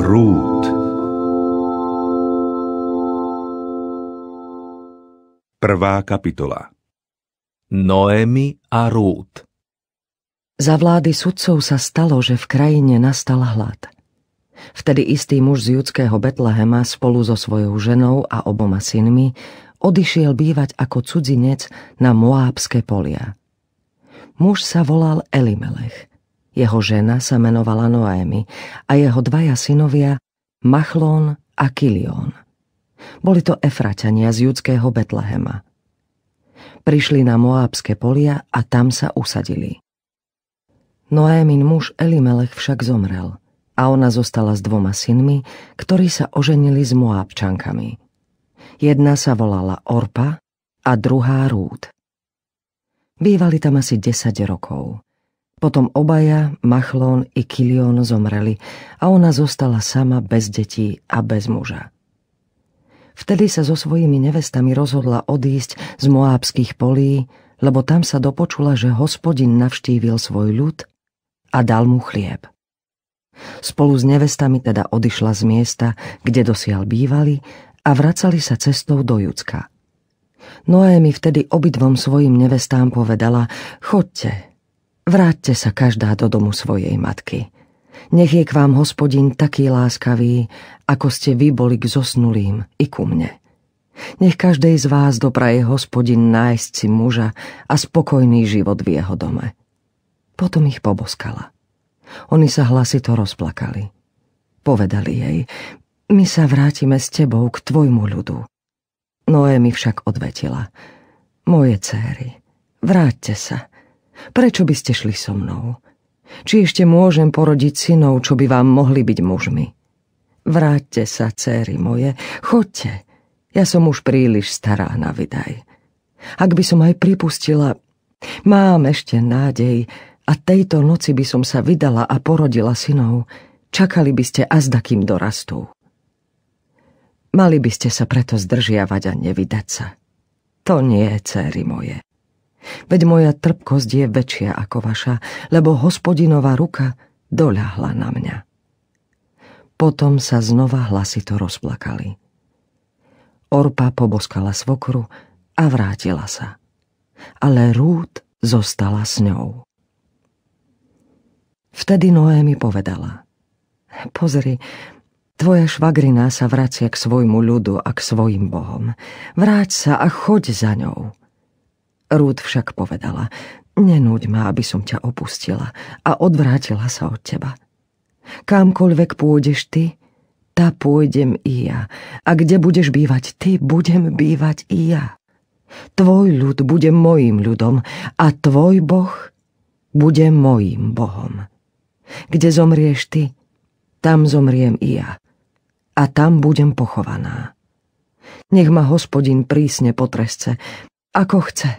Rút. Prvá kapitola. Noemi a Rút. Za vlády sudcov sa stalo, že v krajine nastal hlad. Vtedy istý muž z judského Betlehema spolu so svojou ženou a oboma synmi odišiel bývať ako cudzinec na Moábske polia. Muž sa volal Elimelech, jeho žena sa menovala Noemi a jeho dvaja synovia Machlón a Kilión. Boli to Efraťania z judského Betlehema. Prišli na Moábske polia a tam sa usadili. Noémin muž Elimelech však zomrel a ona zostala s dvoma synmi, ktorí sa oženili s Moábčankami. Jedna sa volala Orpa a druhá Rút. Bývali tam asi 10 rokov. Potom obaja, Machlón i Kilión, zomreli a ona zostala sama bez detí a bez muža. Vtedy sa so svojimi nevestami rozhodla odísť z Moábskych polí, lebo tam sa dopočula, že Hospodin navštívil svoj ľud a dal mu chlieb. Spolu s nevestami teda odišla z miesta, kde dosiaľ bývali, a vracali sa cestou do Judska. Noémi vtedy obidvom svojim nevestám povedala: Choďte, vráťte sa každá do domu svojej matky. Nech je k vám Hospodin taký láskavý, ako ste vy boli k zosnulým i ku mne. Nech každej z vás dopraje Hospodin nájsť si muža a spokojný život v jeho dome. Potom ich poboskala. Oni sa hlasito rozplakali. Povedali jej: My sa vrátime s tebou k tvojmu ľudu. Noémi však odvetila: Moje céry, vráťte sa. Prečo by ste šli so mnou? Či ešte môžem porodiť synov, čo by vám mohli byť mužmi? Vráťte sa, céry moje, choďte. Ja som už príliš stará na vydaj. Ak by som aj pripustila, mám ešte nádej a tejto noci by som sa vydala a porodila synov, čakali by ste azda, kým dorastú. Mali by ste sa preto zdržiavať a nevydať sa. To nie, céry moje. Veď moja trpkosť je väčšia ako vaša, lebo Hospodinová ruka doľahla na mňa. Potom sa znova hlasito rozplakali. Orpa poboskala svokru a vrátila sa. Ale Rút zostala s ňou. Vtedy Noémi povedala: Pozri, tvoja švagrina sa vracia k svojmu ľudu a k svojim bohom. Vráť sa a choď za ňou. Rút však povedala: Nenúď ma, aby som ťa opustila, a odvrátila sa od teba. Kamkoľvek pôjdeš ty, tá pôjdem i ja, a kde budeš bývať ty, budem bývať i ja. Tvoj ľud bude mojím ľudom a tvoj boh bude mojím bohom. Kde zomrieš ty, tam zomriem i ja, a tam budem pochovaná. Nech ma Hospodin prísne potresce, ako chce,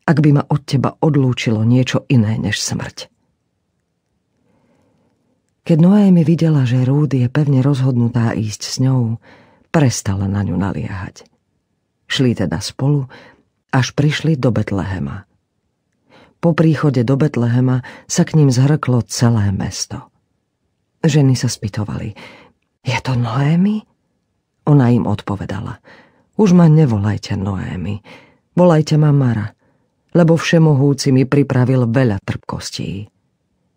ak by ma od teba odlúčilo niečo iné než smrť. Keď Noémi videla, že Rút je pevne rozhodnutá ísť s ňou, prestala na ňu naliehať. Šli teda spolu, až prišli do Betlehema. Po príchode do Betlehema sa k ním zhrklo celé mesto. Ženy sa spýtovali: Je to Noémi? Ona im odpovedala: Už ma nevolajte Noémi, volajte ma Mara, lebo Všemohúci mi pripravil veľa trpkostí.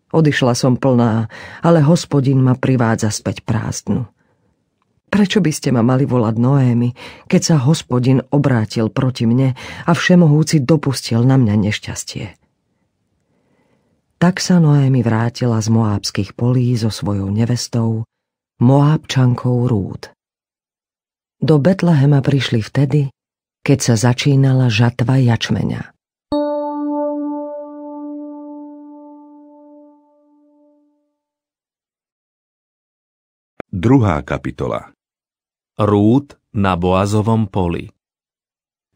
Odišla som plná, ale Hospodin ma privádza späť prázdnu. Prečo by ste ma mali volať Noémi, keď sa Hospodin obrátil proti mne a Všemohúci dopustil na mňa nešťastie? Tak sa Noémi vrátila z Moábskych polí so svojou nevestou, Moábčankou Rút. Do Betlehema prišli vtedy, keď sa začínala žatva jačmeňa. Druhá kapitola. Rút na Boazovom poli.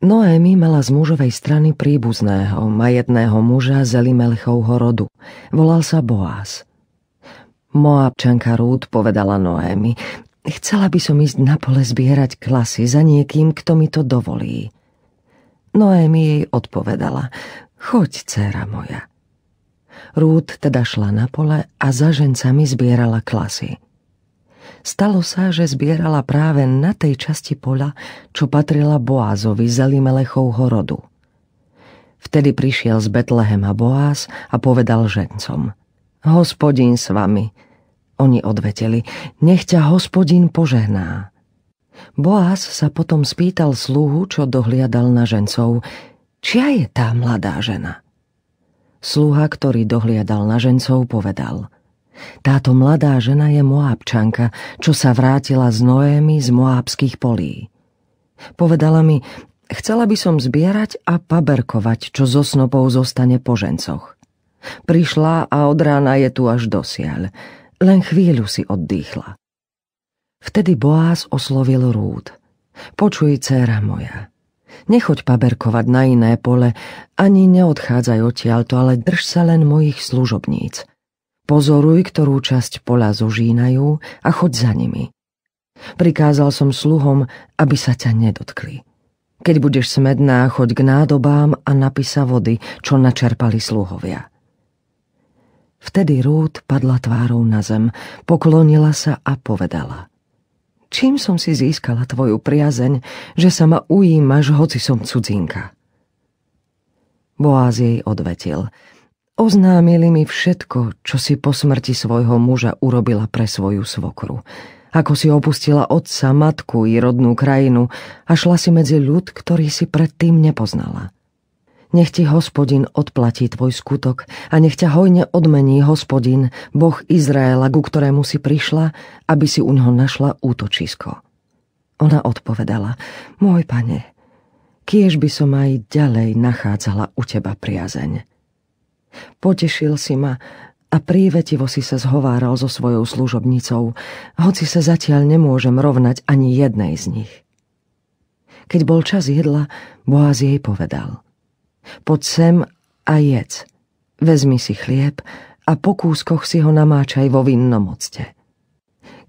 Noémi mala z mužovej strany príbuzného, majetného muža z Elimelechovho rodu. Volal sa Boaz. Moábčanka Rút povedala Noémi: Chcela by som ísť na pole zbierať klasy za niekým, kto mi to dovolí. Noémi jej odpovedala: Choď, dcéra moja. Rút teda šla na pole a za žencami zbierala klasy. Stalo sa, že zbierala práve na tej časti poľa, čo patrila Boázovi z Elimelechovho rodu. Vtedy prišiel z Betlehema Boáz a povedal žencom: Hospodín s vami. Oni odveteli: Nech ťa Hospodín požehná. Boáz sa potom spýtal sluhu, čo dohliadal na žencov: Čia je tá mladá žena? Sluha, ktorý dohliadal na žencov, povedal: Táto mladá žena je Moábčanka, čo sa vrátila z Noémy z moábskych polí. Povedala mi: Chcela by som zbierať a paberkovať, čo zo snopov zostane po žencoch. Prišla a od rána je tu až dosiaľ. Len chvíľu si oddýchla. Vtedy Boáz oslovil Rút: Počuj, dcéra moja, nechoď paberkovať na iné pole, ani neodchádzaj odtiaľto, ale drž sa len mojich služobníc. Pozoruj, ktorú časť poľa zožínajú a choď za nimi. Prikázal som sluhom, aby sa ťa nedotkli. Keď budeš smedná, choď k nádobám a napij sa vody, čo načerpali sluhovia. Vtedy Rút padla tvárou na zem, poklonila sa a povedala: Čím som si získala tvoju priazeň, že sa ma ujímaš, hoci som cudzinka? Boáz jej odvetil: Oznámili mi všetko, čo si po smrti svojho muža urobila pre svoju svokru. Ako si opustila otca, matku i rodnú krajinu a šla si medzi ľud, ktorý si predtým nepoznala. Nech ti Hospodin odplatí tvoj skutok a nech ťa hojne odmení Hospodin, Boh Izraela, ku ktorému si prišla, aby si u ňoho našla útočisko. Ona odpovedala: Môj pane, kiež by som aj ďalej nachádzala u teba priazeň. Potešil si ma a prívetivo si sa zhováral so svojou služobnicou, hoci sa zatiaľ nemôžem rovnať ani jednej z nich. Keď bol čas jedla, Boáz jej povedal: Poď sem a jedz, vezmi si chlieb a po kúskoch si ho namáčaj vo vinnom octe.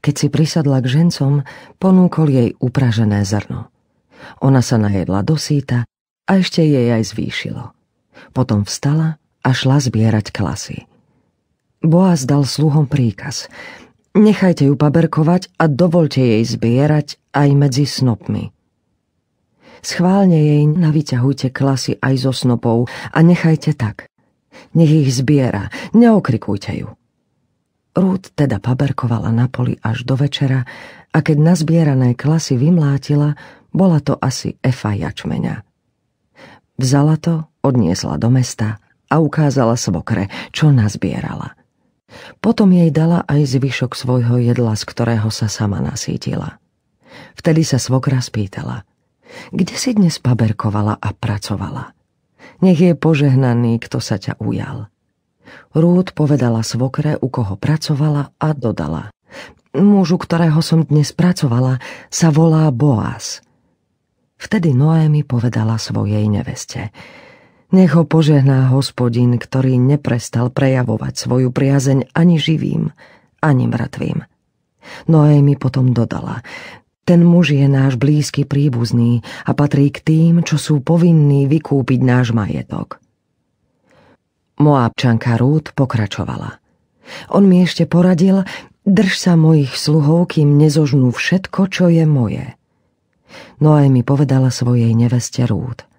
Keď si prisadla k žencom, ponúkol jej upražené zrno. Ona sa najedla dosýta a ešte jej aj zvýšilo. Potom vstala a šla zbierať klasy. Boáz dal sluhom príkaz: Nechajte ju paberkovať a dovoľte jej zbierať aj medzi snopmi. Schválne jej navyťahujte klasy aj zo snopov a nechajte tak. Nech ich zbiera, neokrikujte ju. Rút teda paberkovala na poli až do večera a keď nazbierané klasy vymlátila, bola to asi efa jačmeňa. Vzala to, odniesla do mesta a ukázala svokre, čo nazbierala. Potom jej dala aj zvyšok svojho jedla, z ktorého sa sama nasýtila. Vtedy sa svokra spýtala: Kde si dnes paberkovala a pracovala? Nech je požehnaný, kto sa ťa ujal. Rút povedala svokre, u koho pracovala, a dodala: Mužu, ktorého som dnes pracovala, sa volá Boáz. Vtedy Noémi povedala svojej neveste: Nech ho požehná Hospodin, ktorý neprestal prejavovať svoju priazeň ani živým, ani mŕtvým. Noémi potom dodala: Ten muž je náš blízky príbuzný a patrí k tým, čo sú povinní vykúpiť náš majetok. Moábčanka Rút pokračovala: On mi ešte poradil: Drž sa mojich sluhov, kým nezožnú všetko, čo je moje. Noémi povedala svojej neveste Rút: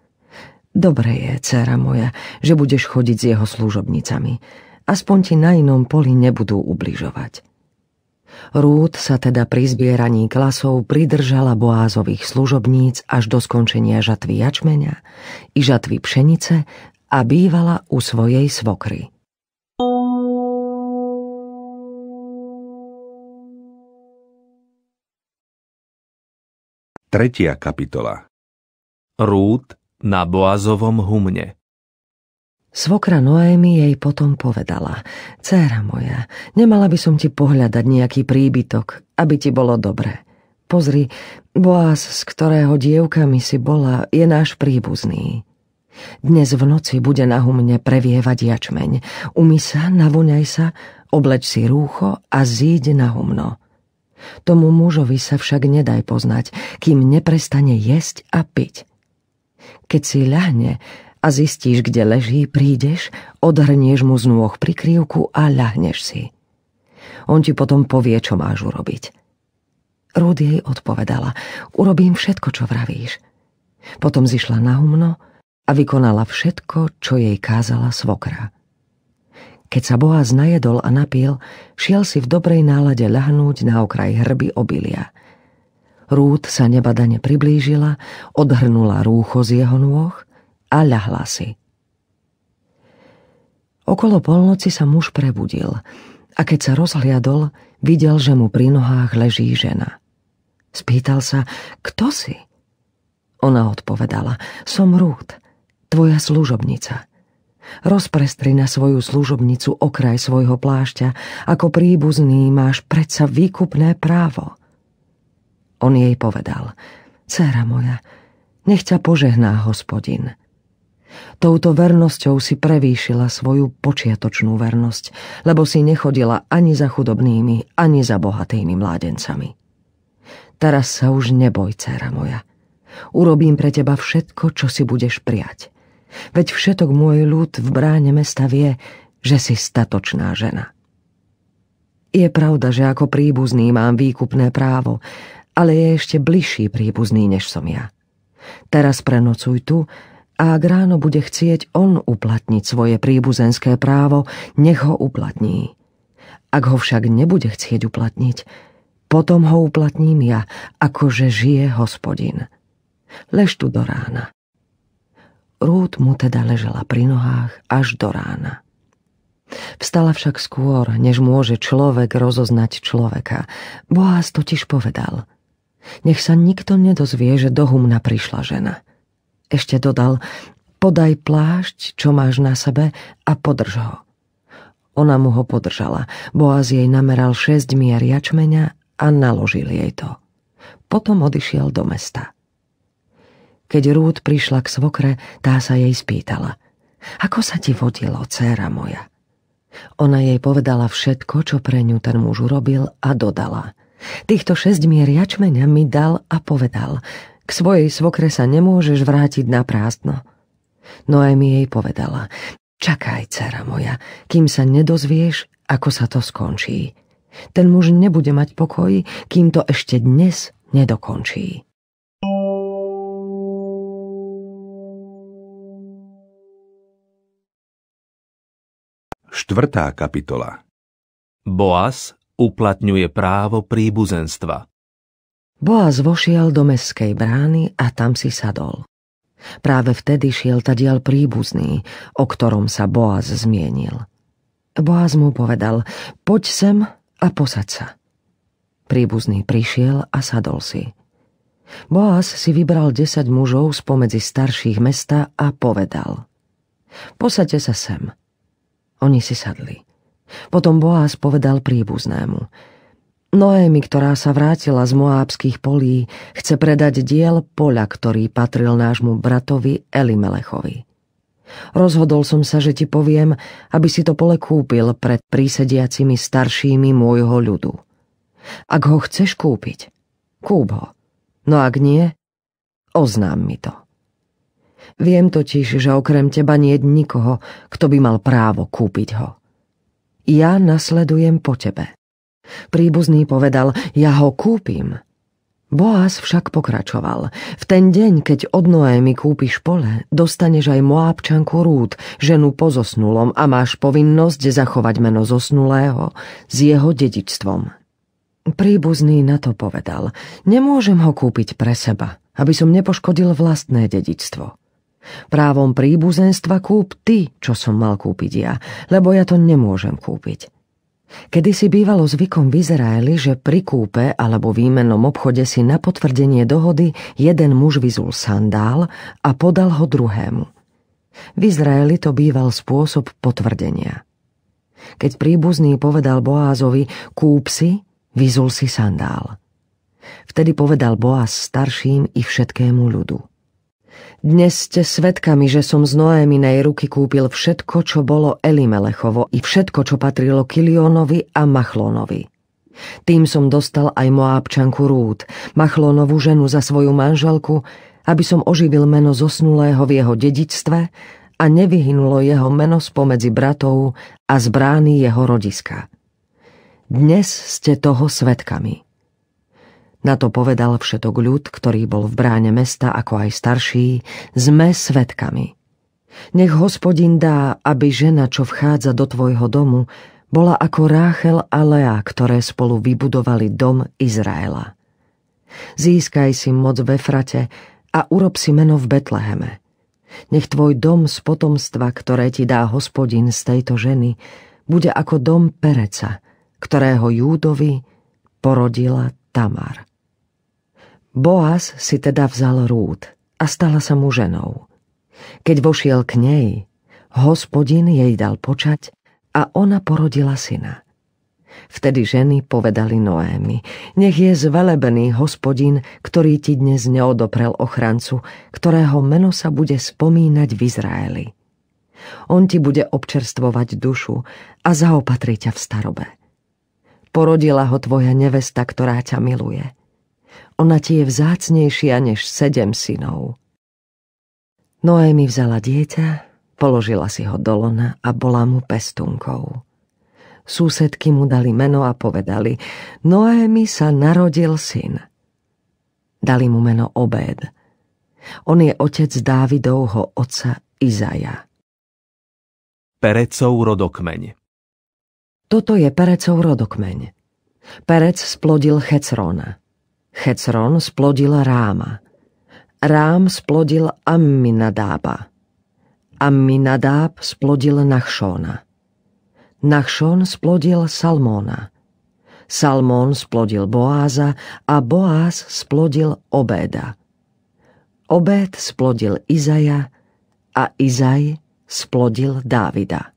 Dobre je, dcéra moja, že budeš chodiť s jeho služobnicami. Aspoň ti na inom poli nebudú ubližovať. Rút sa teda pri zbieraní klasov pridržala Boázových služobníc až do skončenia žatvy jačmeňa i žatvy pšenice a bývala u svojej svokry. Tretia kapitola. Rút na Boazovom humne. Svokra Noémi jej potom povedala: Dcéra moja, nemala by som ti pohľadať nejaký príbytok, aby ti bolo dobre. Pozri, Boáz, z ktorého dievkami si bola, je náš príbuzný. Dnes v noci bude na humne previevať jačmeň. Umyj sa, navoňaj sa, obleč si rúcho a zíď na humno. Tomu mužovi sa však nedaj poznať, kým neprestane jesť a piť. Keď si ľahne a zistíš, kde leží, prídeš, odhrnieš mu z nôh prikryvku a ľahneš si. On ti potom povie, čo máš urobiť. Rút jej odpovedala: urobím všetko, čo vravíš. Potom zišla na humno a vykonala všetko, čo jej kázala svokra. Keď sa Boaz najedol a napil, šiel si v dobrej nálade ľahnúť na okraj hrby obilia. Rút sa nebadane priblížila, odhrnula rúcho z jeho nôh a ľahla si. Okolo polnoci sa muž prebudil a keď sa rozhliadol, videl, že mu pri nohách leží žena. Spýtal sa: kto si? Ona odpovedala: som Rút, tvoja služobnica. Rozprestri na svoju služobnicu okraj svojho plášťa, ako príbuzný máš predsa výkupné právo. On jej povedal: dcéra moja, nech ťa požehná Hospodin. Touto vernosťou si prevýšila svoju počiatočnú vernosť, lebo si nechodila ani za chudobnými, ani za bohatými mládencami. Teraz sa už neboj, dcéra moja. Urobím pre teba všetko, čo si budeš prijať. Veď všetok môj ľud v bráne mesta vie, že si statočná žena. Je pravda, že ako príbuzný mám výkupné právo, ale je ešte bližší príbuzný, než som ja. Teraz prenocuj tu a ak ráno bude chcieť on uplatniť svoje príbuzenské právo, nech ho uplatní. Ak ho však nebude chcieť uplatniť, potom ho uplatním ja, akože žije Hospodin. Lež tu do rána. Rút mu teda ležela pri nohách až do rána. Vstala však skôr, než môže človek rozoznať človeka. Boaz totiž povedal: nech sa nikto nedozvie, že do humna prišla žena. Ešte dodal: podaj plášť, čo máš na sebe, a podrž ho. Ona mu ho podržala. Boaz jej nameral 6 mier jačmeňa a naložil jej to. Potom odišiel do mesta. Keď Rút prišla k svokre, tá sa jej spýtala: ako sa ti vodilo, dcéra moja? Ona jej povedala všetko, čo pre ňu ten muž urobil, a dodala: týchto 6 mier jačmeňa mi dal a povedal: k svojej svokre sa nemôžeš vrátiť na prázdno. Noémi jej povedala: čakaj, dcéra moja, kým sa nedozvieš, ako sa to skončí. Ten muž nebude mať pokoj, kým to ešte dnes nedokončí. Štvrtá kapitola. Boaz uplatňuje právo príbuzenstva. Boaz vošiel do mestskej brány a tam si sadol. Práve vtedy šiel tadiaľ príbuzný, o ktorom sa Boaz zmienil. Boaz mu povedal: poď sem a posaď sa. Príbuzný prišiel a sadol si. Boaz si vybral 10 mužov spomedzi starších mesta a povedal: posaďte sa sem. Oni si sadli. Potom Boaz povedal príbuznému: Noémi, ktorá sa vrátila z moábskych polí, chce predať diel poľa, ktorý patril nášmu bratovi Elimelechovi. Rozhodol som sa, že ti poviem, aby si to pole kúpil pred prísediacimi staršími môjho ľudu. Ak ho chceš kúpiť, kúp ho. No ak nie, oznám mi to. Viem totiž, že okrem teba nie je nikoho, kto by mal právo kúpiť ho. Ja nasledujem po tebe. Príbuzný povedal: ja ho kúpim. Boaz však pokračoval: v ten deň, keď od Noémi kúpiš pole, dostaneš aj Moábčanku Rút, ženu po zosnulom, a máš povinnosť zachovať meno zosnulého s jeho dedičstvom. Príbuzný na to povedal: nemôžem ho kúpiť pre seba, aby som nepoškodil vlastné dedičstvo. Právom príbuzenstva kúp ty, čo som mal kúpiť ja, lebo ja to nemôžem kúpiť. Kedysi bývalo zvykom v Izraeli, že pri kúpe alebo výmennom obchode si na potvrdenie dohody jeden muž vyzul sandál a podal ho druhému. V Izraeli to býval spôsob potvrdenia. Keď príbuzný povedal Boázovi: kúp si, vyzul si sandál. Vtedy povedal Boaz starším i všetkému ľudu: dnes ste svedkami, že som z Noéminej ruky kúpil všetko, čo bolo Elimelechovo, i všetko, čo patrilo Kilionovi a Machlónovi. Tým som dostal aj Moábčanku Rút, Machlónovu ženu, za svoju manželku, aby som oživil meno zosnulého v jeho dedičstve a nevyhynulo jeho meno spomedzi bratov a z brány jeho rodiska. Dnes ste toho svedkami. Na to povedal všetok ľud, ktorý bol v bráne mesta, ako aj starší, sme svedkami. Nech Hospodin dá, aby žena, čo vchádza do tvojho domu, bola ako Ráchel a Lea, ktoré spolu vybudovali dom Izraela. Získaj si moc v Efrate a urob si meno v Betleheme. Nech tvoj dom z potomstva, ktoré ti dá Hospodin z tejto ženy, bude ako dom Pereca, ktorého Júdovi porodila Tamar. Boaz si teda vzal Rút a stala sa mu ženou. Keď vošiel k nej, Hospodin jej dal počať a ona porodila syna. Vtedy ženy povedali Noémi: nech je zvelebený Hospodin, ktorý ti dnes neodoprel ochrancu, ktorého meno sa bude spomínať v Izraeli. On ti bude občerstvovať dušu a zaopatrí ťa v starobe. Porodila ho tvoja nevesta, ktorá ťa miluje. Ona ti je vzácnejšia než 7 synov. Noémi vzala dieťa, položila si ho do lona a bola mu pestúnkou. Susedky mu dali meno a povedali: Noémi sa narodil syn. Dali mu meno Obéd. On je otec Dávidovho otca Izaja. Perecov rodokmeň. Toto je Perecov rodokmeň. Perec splodil Checrona. Checron splodil Ráma. Rám splodil Amminadába. Amminadáb splodil Nachšóna. Nachšón splodil Salmóna. Salmón splodil Boáza a Boáz splodil Obéda. Obéd splodil Izaja a Izaj splodil Dávida.